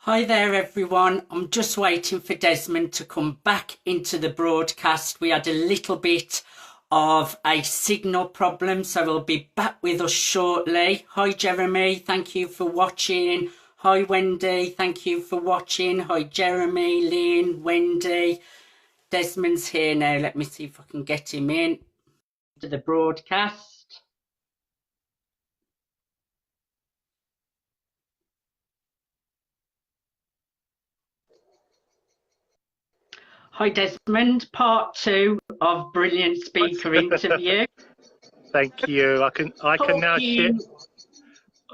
Hi there, everyone. I'm just waiting for Desmond to come back into the broadcast. We had a little bit of a signal problem, so he'll be back with us shortly. Hi, Jeremy. Thank you for watching. Hi, Wendy. Thank you for watching. Hi, Jeremy, Lynn, Wendy. Desmond's here now. Let me see if I can get him in to the broadcast. Hi, Desmond. Part 2 of Brilliant Speaker interview. Thank you. I can now share. Talking.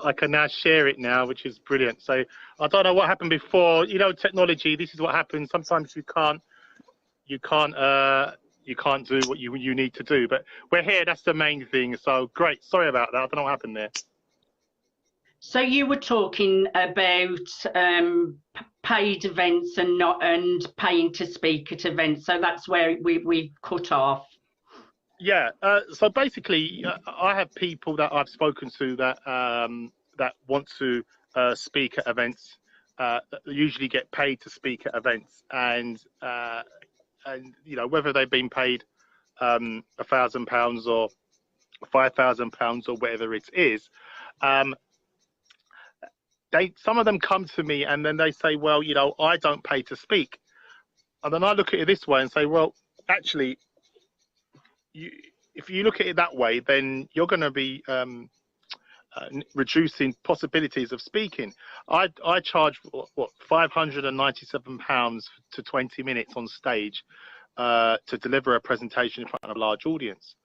I can now share it now, which is brilliant. So I don't know what happened before. You know, technology. This is what happens. Sometimes you can't do what you need to do. But we're here. That's the main thing. So great. Sorry about that. I don't know what happened there. So you were talking about paid events and paying to speak at events. So that's where we cut off. Yeah. So basically, I have people that I've spoken to that that want to speak at events. That usually get paid to speak at events, and you know, whether they've been paid £1,000 or £5,000 or whatever it is, some of them come to me and then they say, well, you know, I don't pay to speak. And then I look at it this way and say, well, actually, if you look at it that way, then you're going to be reducing possibilities of speaking. I charge what £597 to 20 minutes on stage to deliver a presentation in front of a large audience.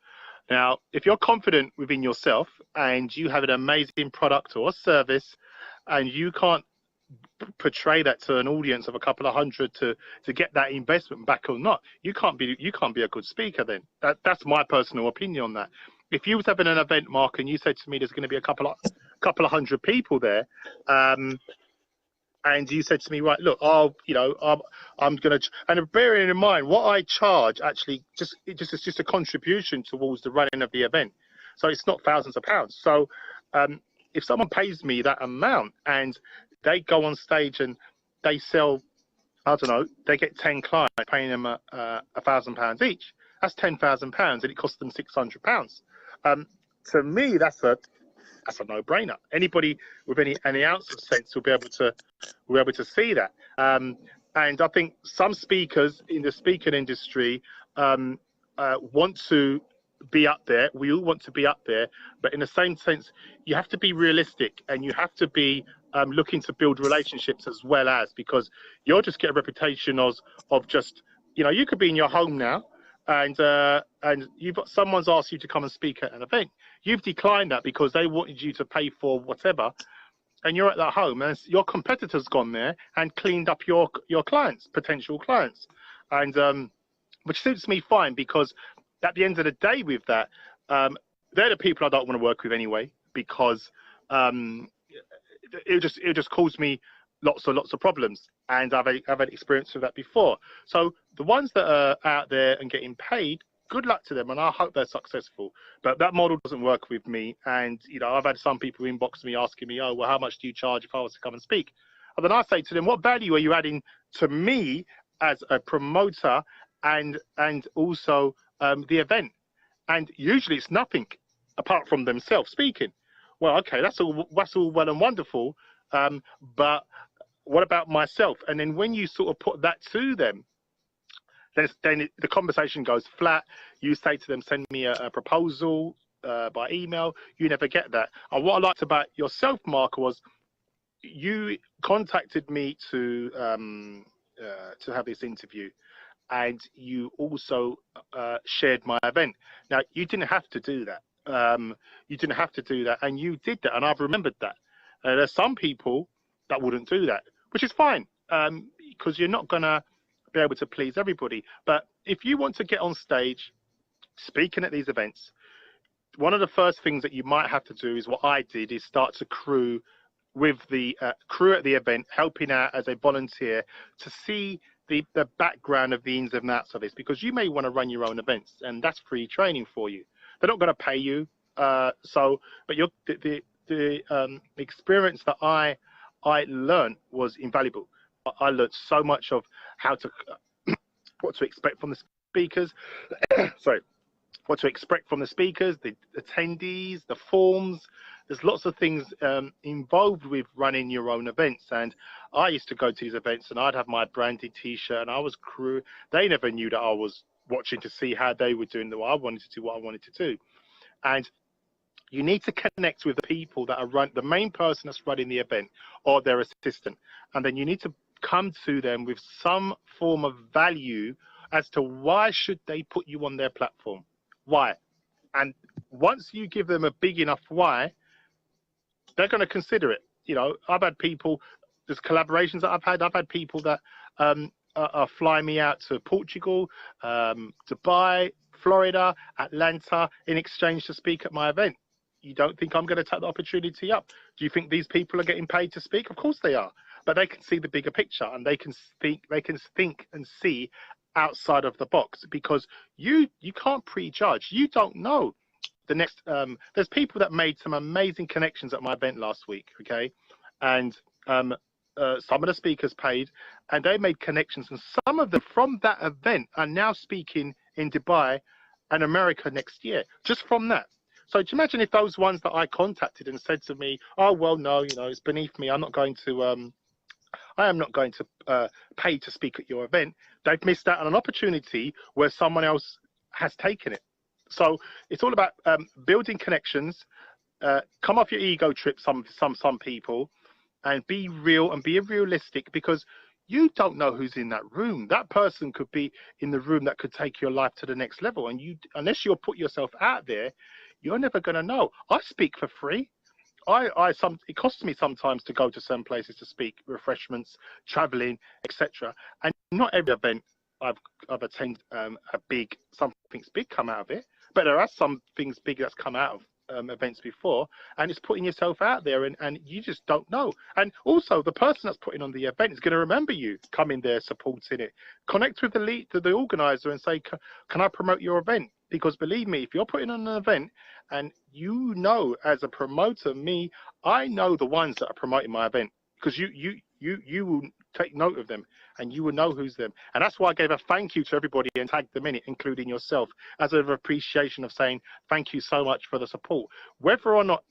Now, if you're confident within yourself and you have an amazing product or service and you can't portray that to an audience of a couple of hundred to get that investment back or not, you can't be a good speaker then. That's my personal opinion on that. If you was having an event, Mark, and you said to me there's going to be a couple of hundred people there, and you said to me, right, look, I'm going to, and bearing in mind what I charge, actually, it's just a contribution towards the running of the event. So it's not thousands of pounds. So if someone pays me that amount and they go on stage and they sell, I don't know, they get 10 clients paying them £1,000 each. That's £10,000 and it costs them £600. To me, that's a no-brainer. Anybody with any ounce of sense will be able to see that. And I think some speakers in the speaking industry want to be up there. We all want to be up there, but in the same sense, you have to be realistic and you have to be looking to build relationships as well, as because you'll just get a reputation of just, you know, you could be in your home now and someone's asked you to come and speak at an event. You've declined that because they wanted you to pay for whatever, and you're at that home and your competitor's gone there and cleaned up your clients, potential clients, and which suits me fine, because at the end of the day with that, they're the people I don't want to work with anyway, because it'll just cause me lots of problems, and I've had experience with that before. So the ones that are out there and getting paid, good luck to them, and I hope they're successful. But that model doesn't work with me, and you know, I've had some people inbox me asking me, oh, well, how much do you charge if I was to come and speak? And then I say to them, what value are you adding to me as a promoter and also the event? And usually it's nothing apart from themselves speaking. Well, okay, that's all well and wonderful, but what about myself? And then when you sort of put that to them, then the conversation goes flat. You say to them, send me a proposal by email. You never get that. And what I liked about yourself, Mark, was you contacted me to have this interview, and you also shared my event. Now, you didn't have to do that. You didn't have to do that, and you did that, and I've remembered that. There's some people that wouldn't do that, which is fine, because you're not going to be able to please everybody. But if you want to get on stage speaking at these events, one of the first things that you might have to do is what I did, is start to crew with the crew at the event, helping out as a volunteer to see the background of the ins and outs of this, because you may want to run your own events, and that's free training for you. They're not going to pay you, but the experience that I learned was invaluable. I learned so much of how to, what to expect from the speakers. Sorry, what to expect from the speakers, the attendees, the forms. There's lots of things involved with running your own events. And I used to go to these events and I'd have my branded t-shirt and I was crew. They never knew that I was watching to see how they were doing. I wanted to do what I wanted to do. And you need to connect with the people that are the main person that's running the event or their assistant. And then you need to come to them with some form of value as to why should they put you on their platform. Why? And once you give them a big enough why, they're going to consider it. You know, I've had people, there's collaborations that I've had people that are flying me out to Portugal, Dubai, Florida, Atlanta in exchange to speak at my event. You don't think I'm going to take the opportunity up? Do you think these people are getting paid to speak? Of course they are, but they can see the bigger picture and they can think and see outside of the box, because you can't prejudge. You don't know the next. There's people that made some amazing connections at my event last week, okay, and some of the speakers paid, and they made connections, and some of them from that event are now speaking in Dubai and America next year, just from that. So do you imagine if those ones that I contacted and said to me, oh, well, no, you know, it's beneath me. I am not going to pay to speak at your event. They've missed out on an opportunity where someone else has taken it. So it's all about building connections, come off your ego trip, some people, and be real and be realistic, because you don't know who's in that room. That person could be in the room that could take your life to the next level. And unless you'll put yourself out there, you're never going to know. I speak for free. It costs me sometimes to go to some places to speak, refreshments, traveling, etc. And not every event I've attended something's big come out of it, but there are some things big that's come out of events before, and it's putting yourself out there, and you just don't know. And also the person that's putting on the event is going to remember you coming there, supporting it. Connect with the organizer and say, can I promote your event? Because believe me, if you're putting on an event and you know, as a promoter, I know the ones that are promoting my event, because you will take note of them and you will know who's them. And that's why I gave a thank you to everybody and tagged them in it, including yourself, as an appreciation of saying thank you so much for the support. Whether or not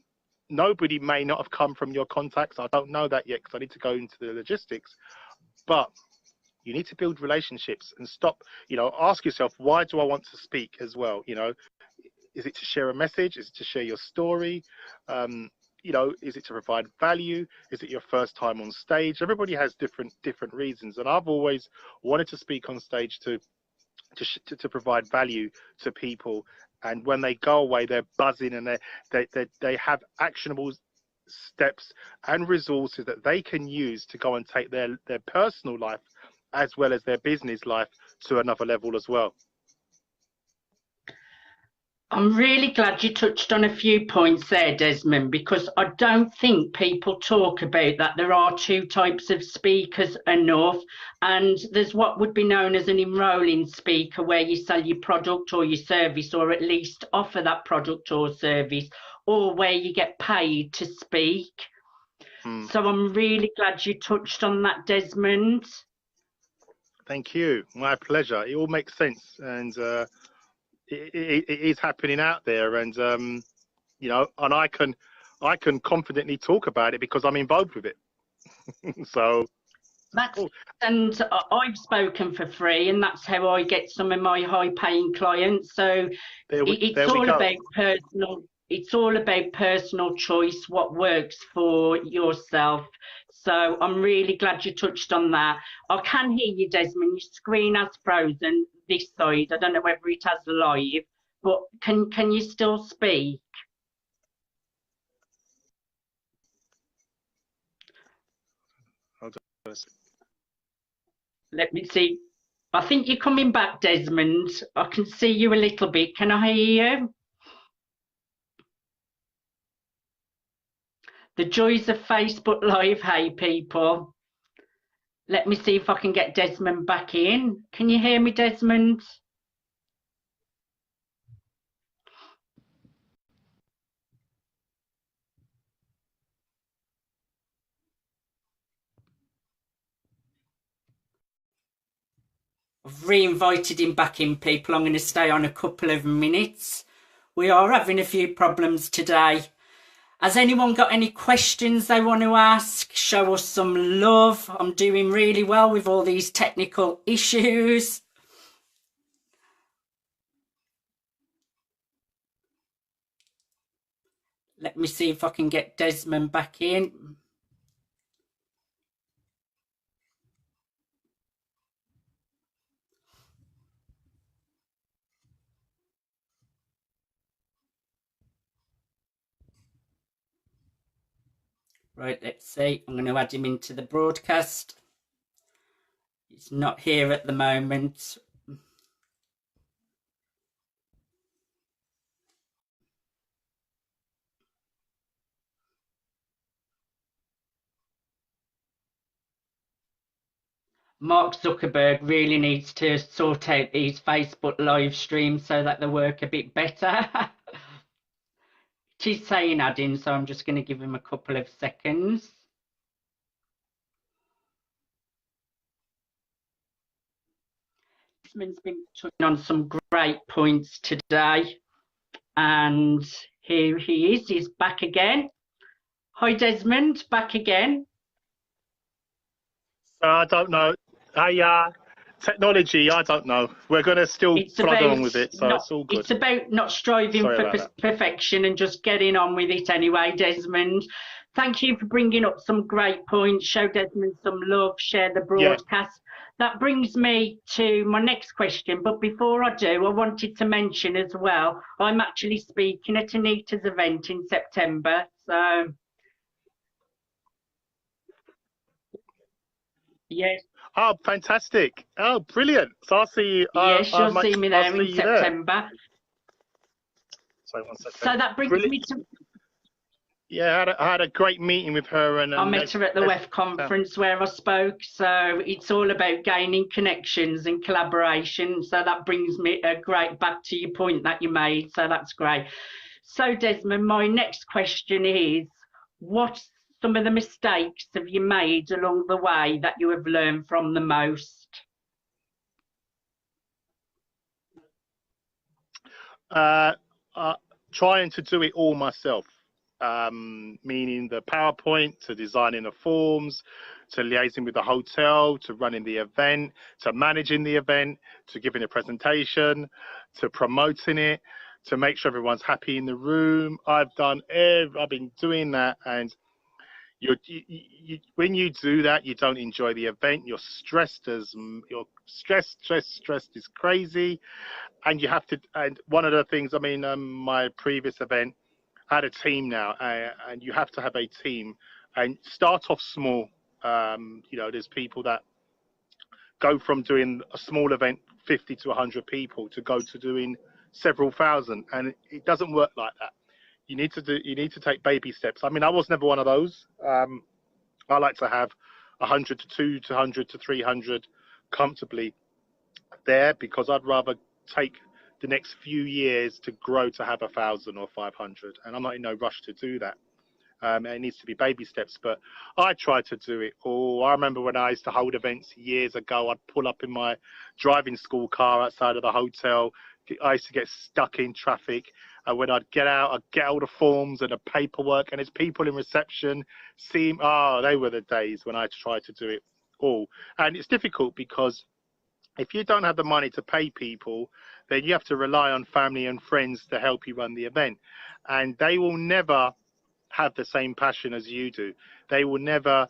nobody may not have come from your contacts, I don't know that yet, because I need to go into the logistics, but you need to build relationships and stop, ask yourself, why do I want to speak as well? Is it to share a message? Is it to share your story? Is it to provide value? Is it your first time on stage? Everybody has different reasons. And I've always wanted to speak on stage to provide value to people. And when they go away, they're buzzing and they have actionable steps and resources that they can use to go and take their personal life as well as their business life to another level as well. I'm really glad you touched on a few points there, Desmond, because I don't think people talk about that. There are two types of speakers enough, and there's what would be known as an enrolling speaker, where you sell your product or your service, or at least offer that product or service, or where you get paid to speak. So I'm really glad you touched on that, Desmond. Thank you. My pleasure. It all makes sense, and it is happening out there, and and I can confidently talk about it because I'm involved with it. So that's and I've spoken for free, and that's how I get some of my high-paying clients. So it's all about personal. It's all about personal choice, what works for yourself. So I'm really glad you touched on that. I can hear you, Desmond. Your screen has frozen this side. I don't know whether it has live, but can you still speak? Let me see. I think you're coming back, Desmond. I can see you a little bit. Can I hear you? The joys of Facebook Live. Hey, people. Let me see if I can get Desmond back in. Can you hear me, Desmond? I've re-invited him back in, people. I'm going to stay on a couple of minutes. We are having a few problems today. Has anyone got any questions they want to ask? Show us some love. I'm doing really well with all these technical issues. Let me see if I can get Desmond back in. Right, let's see. I'm going to add him into the broadcast. He's not here at the moment. Mark Zuckerberg really needs to sort out these Facebook live streams so that they work a bit better. He's saying adding, so I'm just going to give him a couple of seconds. Desmond's been touching on some great points today, and here he is. He's back again. Hi, Desmond, back again. I don't know. Technology, I don't know. We're going to still plug on with it, so it's all good. It's about not striving for perfection and just getting on with it anyway, Desmond. Thank you for bringing up some great points. Show Desmond some love, share the broadcast. Yeah. That brings me to my next question. But before I do, I wanted to mention as well, I'm actually speaking at Anita's event in September. So, yes. Oh, fantastic. Oh, brilliant. So I'll see you. Yes, you'll see me there in September. Sorry, 1 second. So that brings me to... Yeah, I had a great meeting with her. And I met her at the WEF conference where I spoke. So it's all about gaining connections and collaboration. So that brings me back to your point that you made. So that's great. So Desmond, my next question is, what some of the mistakes have you made along the way that you have learned from the most? Trying to do it all myself, meaning the PowerPoint, to designing the forms, to liaising with the hotel, to running the event, to managing the event, to giving a presentation, to promoting it, to make sure everyone's happy in the room. I've been doing that, and when you do that, you don't enjoy the event. You're stressed stressed is crazy, and you have to. And one of the things, my previous event, I had a team now, and you have to have a team, and start off small. There's people that go from doing a small event, 50 to 100 people, to go to doing several thousand, and it doesn't work like that. You need to take baby steps. I was never one of those. I like to have 100 to 200 to 300 comfortably there, because I'd rather take the next few years to grow to have 1,000 or 500, and I'm not in no rush to do that. It needs to be baby steps, but I try to do it all. I remember when I used to hold events years ago, I'd pull up in my driving school car outside of the hotel. I used to get stuck in traffic, and when I'd get out, I'd get all the forms and the paperwork, and there's people in reception. They were the days when I tried to do it all. And it's difficult, because if you don't have the money to pay people, then you have to rely on family and friends to help you run the event, and they will never have the same passion as you do. They will never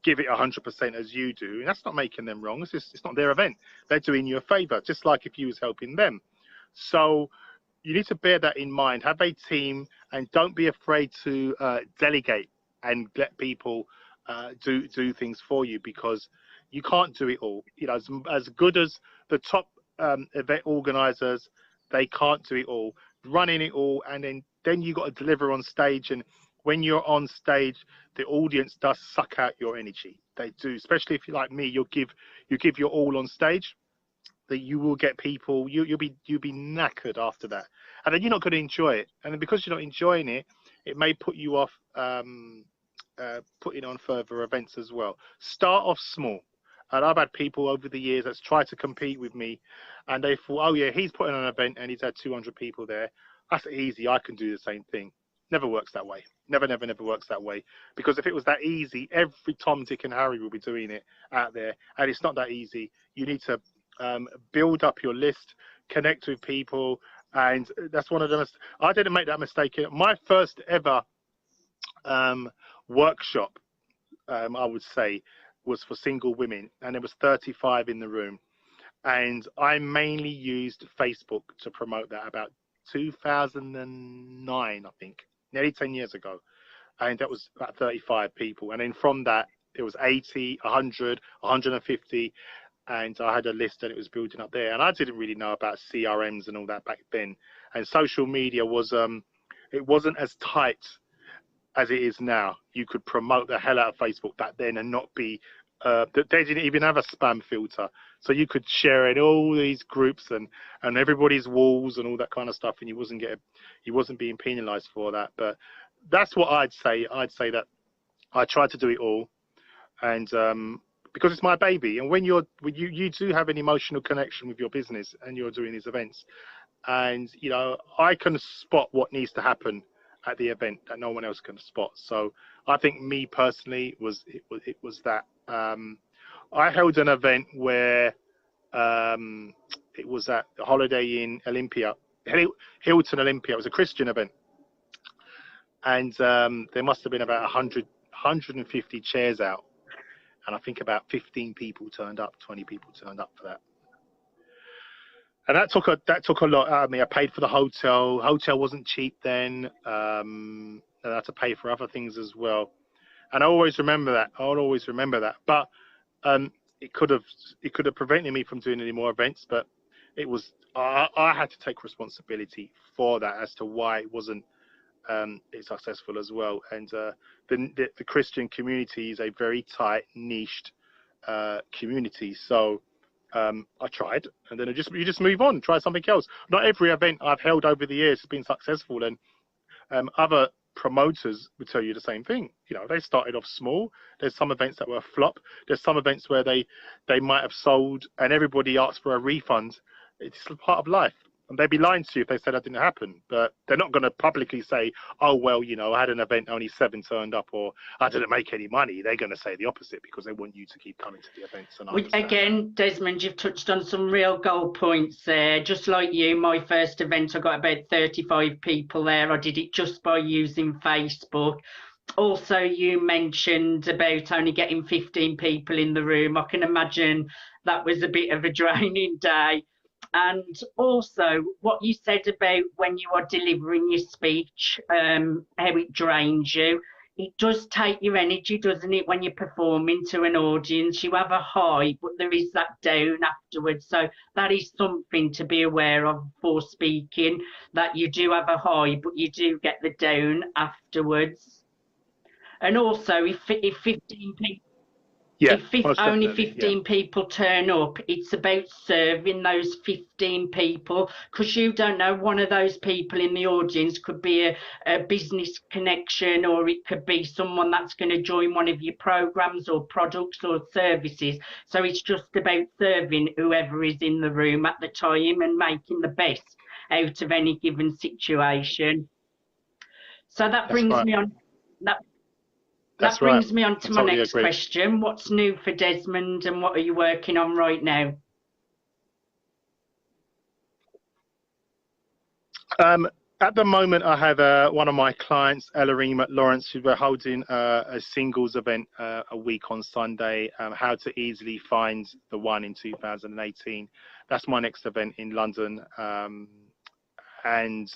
give it 100% as you do, and that's not making them wrong. It's not their event. They're doing you a favor, just like if you was helping them. So you need to bear that in mind. Have a team, and don't be afraid to delegate and let people do things for you, because you can't do it all. As good as the top event organizers, they can't do it all, running it all, and then you got to deliver on stage. And when you're on stage, the audience does suck out your energy. They do, especially if you're like me. You give your all on stage, that you will get people. You'll be knackered after that, and then you're not going to enjoy it. And then because you're not enjoying it, it may put you off putting on further events as well. Start off small. And I've had people over the years that's tried to compete with me, and they thought, oh yeah, he's putting on an event and he's had 200 people there. That's easy. I can do the same thing. Never works that way. Never, never, never works that way. Because if it was that easy, every Tom, Dick, and Harry will be doing it out there. And it's not that easy. You need to build up your list, connect with people, and that's one of them. I didn't make that mistake. My first ever workshop, I would say, was for single women, and there was 35 in the room. And I mainly used Facebook to promote that about 2009, I think, nearly 10 years ago. And that was about 35 people. And then from that, it was 80, 100, 150. And I had a list and it was building up there. And I didn't really know about CRMs and all that back then. And social media was, it wasn't as tight as it is now. You could promote the hell out of Facebook back then and not be, they didn't even have a spam filter. So you could share in all these groups and everybody's walls and all that kind of stuff. And you wasn't being penalized for that. But that's what I'd say. I'd say that I tried to do it all. And, because it's my baby, and when you do have an emotional connection with your business and you're doing these events, and you know, I can spot what needs to happen at the event that no one else can spot. So I think me personally it was that I held an event where it was at the Holiday Inn Olympia, Hilton Olympia. It was a Christian event, and there must have been about 150 chairs out. And I think about 15 people turned up, 20 people turned up for that. And that took a lot out of me. I paid for the hotel. Hotel wasn't cheap then. And I had to pay for other things as well. And I always remember that. I'll always remember that. But it could have prevented me from doing any more events. But it was I had to take responsibility for that as to why it wasn't it's successful as well. And the Christian community is a very tight, niched community. So I tried, and then you just move on, try something else. Not every event I've held over the years has been successful, and other promoters would tell you the same thing. You know, they started off small. There's some events that were a flop. There's some events where they might have sold, and everybody asked for a refund. It's part of life. And they'd be lying to you if they said that didn't happen. But they're not going to publicly say, oh, well, you know, I had an event, only 7 turned up, or I didn't make any money. They're going to say the opposite because they want you to keep coming to the events. And again, Desmond, you've touched on some real gold points there. Just like you, my first event, I got about 35 people there. I did it just by using Facebook. Also, you mentioned about only getting 15 people in the room. I can imagine that was a bit of a draining day. And also what you said about when you are delivering your speech, how it drains you. It does take your energy, doesn't it, when you're performing to an audience? You have a high, but there is that down afterwards. So that is something to be aware of for speaking, that you do have a high, but you do get the down afterwards. And also, if 15 people, yeah, if only 15 people turn up, it's about serving those 15 people, because you don't know, one of those people in the audience could be a business connection, or it could be someone that's going to join one of your programs or products or services. So it's just about serving whoever is in the room at the time and making the best out of any given situation. So that brings me on. That brings me on to my next question. What's new for Desmond, and what are you working on right now? At the moment, I have one of my clients, Ellery Lawrence, who we're holding a singles event a week on Sunday, how to easily find the one in 2018. That's my next event in London. And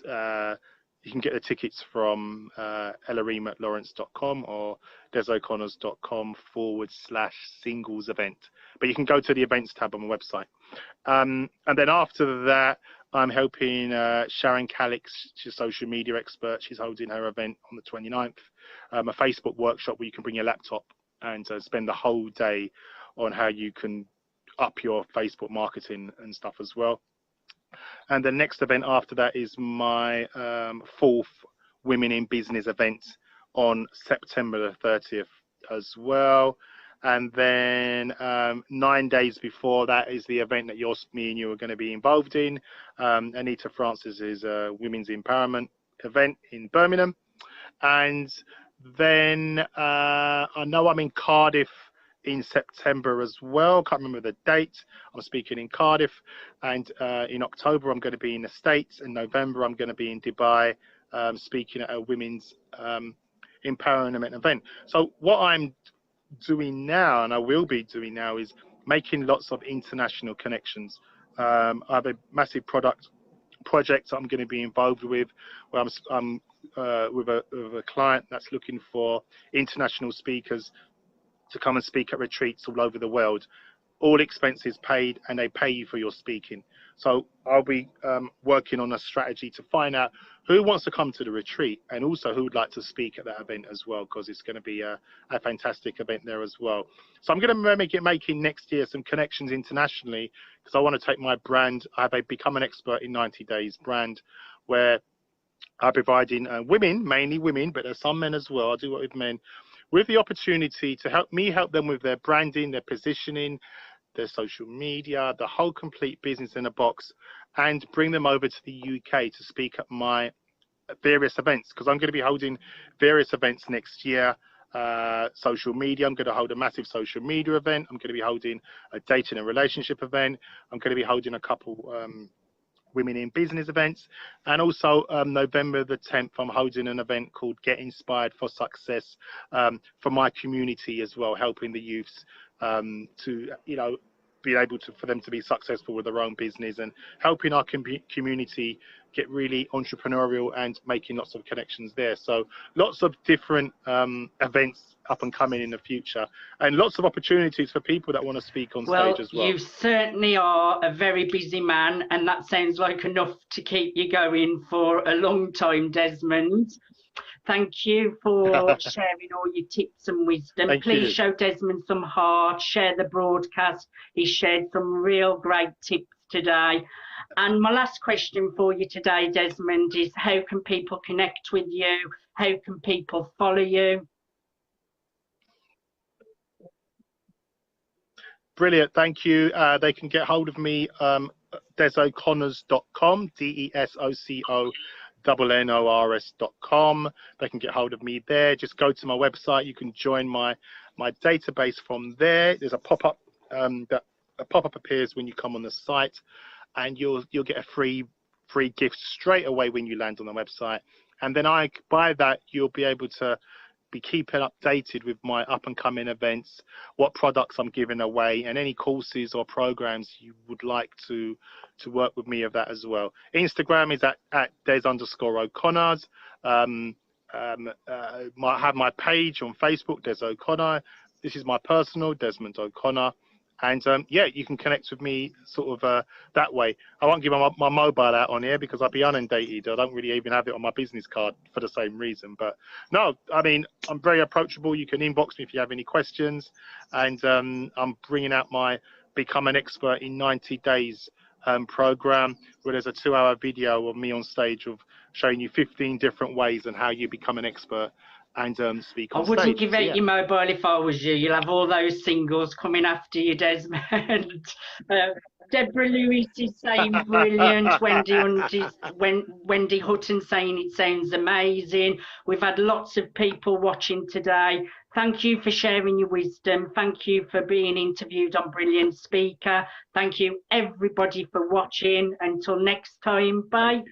you can get the tickets from ellery.lawrence.com or desoconnors.com/singles event. But you can go to the events tab on my website. And then after that, I'm helping Sharon Calix, she's a social media expert. She's holding her event on the 29th, a Facebook workshop where you can bring your laptop and spend the whole day on how you can up your Facebook marketing and stuff as well. And the next event after that is my 4th Women in Business event on September the 30th as well. And then 9 days before that is the event that me and you are going to be involved in. Anita Francis's Women's Empowerment event in Birmingham. And then I know I'm in Cardiff in September as well. Can't remember the date. I'm speaking in Cardiff, and in October I'm going to be in the States. In November I'm going to be in Dubai, speaking at a women's empowerment event. So what I'm doing now, and I will be doing now, is making lots of international connections. I have a massive project I'm going to be involved with, where I'm with a client that's looking for international speakers to come and speak at retreats all over the world, all expenses paid, and they pay you for your speaking. So I'll be working on a strategy to find out who wants to come to the retreat, and also who would like to speak at that event as well, because it's going to be a fantastic event there as well. So I'm going to making next year some connections internationally, because I want to take my brand. I have a Become an Expert in 90 Days brand, where I'm providing women, mainly women, but there's some men as well. I do work with men, with the opportunity to help them with their branding, their positioning, their social media, the whole complete business in a box, and bring them over to the UK to speak at my various events, because I'm going to be holding various events next year. Social media, I'm going to hold a massive social media event. I'm going to be holding a dating and relationship event. I'm going to be holding a couple women in business events, and also November the 10th I'm holding an event called Get Inspired for Success for my community as well, helping the youths to be able to, for them to be successful with their own business, and helping our community get really entrepreneurial and making lots of connections there. So lots of different events up and coming in the future, and lots of opportunities for people that want to speak on stage as well. You certainly are a very busy man, and that sounds like enough to keep you going for a long time, Desmond. Thank you for sharing all your tips and wisdom. Please show Desmond some heart, share the broadcast. He shared some real great tips today. And my last question for you today, Desmond, is how can people connect with you? How can people follow you? Brilliant, thank you. They can get hold of me, desoconnors.com, DESOCONNORS.com. They can get hold of me there. Just go to my website. You can join my database from there. There's a pop-up that a pop-up appears when you come on the site, and you'll get a free gift straight away when you land on the website. And then by that you'll be able to be keeping updated with my up-and-coming events, what products I'm giving away, and any courses or programs you would like to work with me of that as well. Instagram is at Des_O'Connors. Might have my page on Facebook, Des O'Connor. This is my personal, Desmond O'Connor. And yeah, you can connect with me sort of that way. I won't give my mobile out on here because I'll be inundated. I don't really even have it on my business card for the same reason. But no, I mean, I'm very approachable. You can inbox me if you have any questions. And I'm bringing out my Become an Expert in 90 Days program, where there's a 2-hour video of me on stage of showing you 15 different ways and how you become an expert and speak on stage. I wouldn't give out your mobile if I was you. You'll have all those singles coming after you, Desmond. Deborah Lewis is saying brilliant. Wendy Hutton saying it sounds amazing. We've had lots of people watching today. Thank you for sharing your wisdom. Thank you for being interviewed on Brilliant Speaker. Thank you everybody for watching. Until next time, bye.